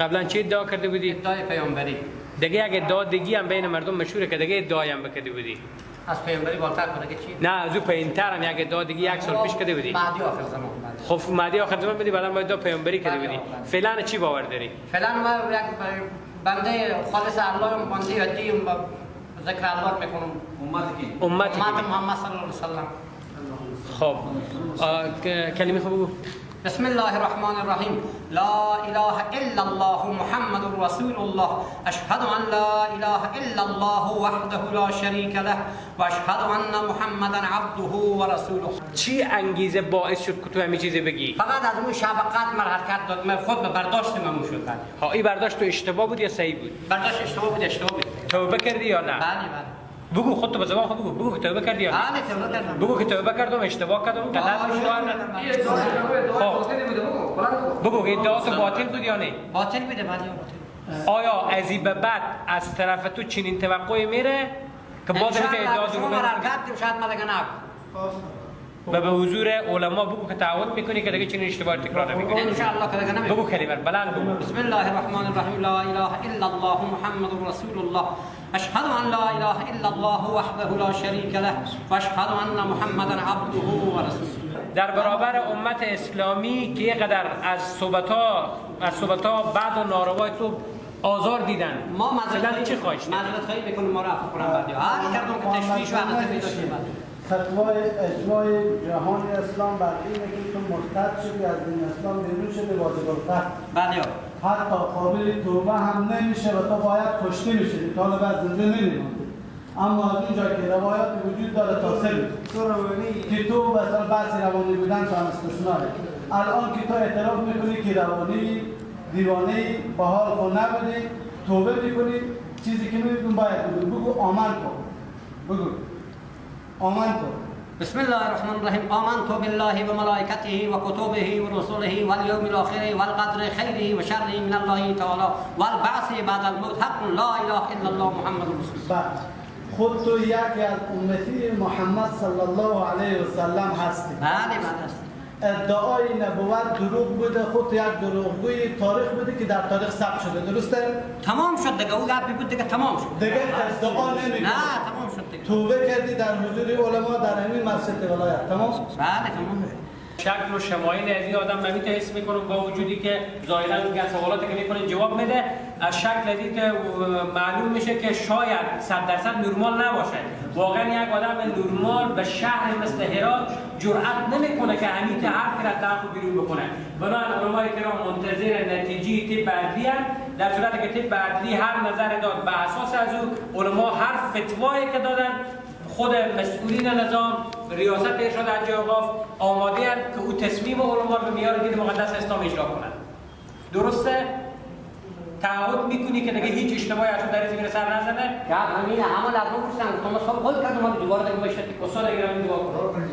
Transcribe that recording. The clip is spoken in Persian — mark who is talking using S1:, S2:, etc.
S1: قبلا چی ادعا کرده بودی؟
S2: ادعای پیامبری.
S1: دیگه اگه ادعا دیگه هم بین مردم مشهوره که دیگه ادعایی هم بکرده بودی.
S2: از پیامبری بالاتر کنه که چی؟
S1: نه از او پایین‌تر هم یک ادعا دیگه یک سال پیش کرده بودی.
S2: مهدی آخر زمان.
S1: خب مهدی آخر زمان بدی بعدا باید ادعا پیامبری کرده بودی. فعلا چی باور داری؟
S2: فعلا ما یک بنده خالص الله ام، بنده عادی ام، ذکر الله میکنم. امت محمد صلی الله علیه و سلم.
S1: خب کلمه خوب بگو.
S2: بسم الله الرحمن الرحیم. لا اله الا الله محمد رسول الله. اشهد ان لا اله الا الله وحده لا شریک له و اشهد ان محمدا عبده و رسوله.
S1: چی انگیزه باعث شد که تو همین چیزی بگی؟
S2: فقط از اون شبقت من حرکت داد، من خود به برداشت من شد.
S1: ها این برداشت تو اشتباه بود یا صحیح بود؟
S2: برداشت اشتباه بود.
S1: توبه کردی یا نه؟
S2: بله.
S1: بگو خودت به زبان خود بگو که توبه کردی یا نه؟
S2: بله توبه کردم.
S1: بگو که توبه کردم، اشتباه کردم، غلط بود. بگو ادعا تو باطل بود یا نه؟
S2: باطل بوده. بله.
S1: آیا از این به بعد از طرف تو چنین توقعی میره که باز که ادعا دروغ
S2: شما حرکت شاید ما دیگه
S1: و به حضور علما بگو که تعهد میکنی که دیگه چنین اشتباه تکرار نمیکنی؟
S2: ان شاء الله که دیگه نمیکنم.
S1: بگو کلمه بلند بگو.
S2: بسم الله الرحمن الرحیم. لا اله الا الله محمد رسول الله. اشهد ان لا اله الا الله وحده لا شریک له و اشهد ان محمدا عبده و رسوله.
S1: در برابر امت اسلامی که یقدر از صحبت‌ها بعد و ناروای تو آزار دیدن،
S2: ما معذرت
S1: چی خواهش؟
S2: معذرت خواهی میکنیم، ما رو عفو کنن بعدی. هر کردم که تشویش و عدم پیدا شد.
S3: فتوای اجماع جهان اسلام بر اینه که تو مرتد شدی، از دین اسلام بیرون شدی، واجب القتل.
S2: بله.
S3: حتی قابل توبه هم نمیشه و تو باید کشته میشی، تا بعد زنده نمیمونی. اما از اونجا که روایات وجود داره تا سه که تو مثلا بعضی روانی بودن تو هم استثنائه. الان که تو اعتراف میکنی که روانی دیوانه با حال خود نبودی، توبه میکنی، چیزی که میدون باید بگو آمن کن. بگو آمن کن.
S2: بسم الله الرحمن الرحیم. آمنت بالله و ملائکته و کتبه و رسله و الیوم الاخر و القدر خیره و شره من الله تعالی و البعث بعد الموت. حق لا اله الا الله محمد رسول الله.
S3: خود تو یکی از امتی محمد صلی الله علیه و سلم هستی.
S2: بله هستی.
S3: ادعای نبوت دروغ بوده، خود یک دروغگوی تاریخ بوده که در تاریخ ثبت شده، درسته؟
S2: تمام شد دیگه. اون گپی بود دیگه تمام شد.
S3: دیگه ادعا نمیکنی.
S2: نه تمام شد دیگه.
S3: توبه کردی در حضور علما در همین مسجد ولایت. تمام؟
S2: بله تمام.
S1: شکل و شمایل از این آدم نمیتونه حس میکنه، با وجودی که ظاهرا اون سوالاتی که میکنه جواب میده، از شکل از این که معلوم میشه که شاید 100% نرمال نباشه. واقعا یک آدم نرمال به شهر مثل هرات جرأت نمیکنه که همین حرفی را داخل بیرون بکنه. بنابراین علمای کرام منتظر نتیجه طب عدلی هستند. در صورتی که طب عدلی هر نظر داد به اساس از او علما هر فتوایی که دادن، خود مسئولین نظام ریاست ارشاد حج اوقاف آماده اند که او تصمیم علما رو به معیار دین مقدس اسلام اجرا کنند. درسته؟ تعهد میکنی که دیگه هیچ اشتباهی از در زمین سر نزنه؟
S2: یا همین همه لازم کردن تو ما سال خود کردم ما دوباره دیگه بشه که
S1: استاد اگرام دعا کنم.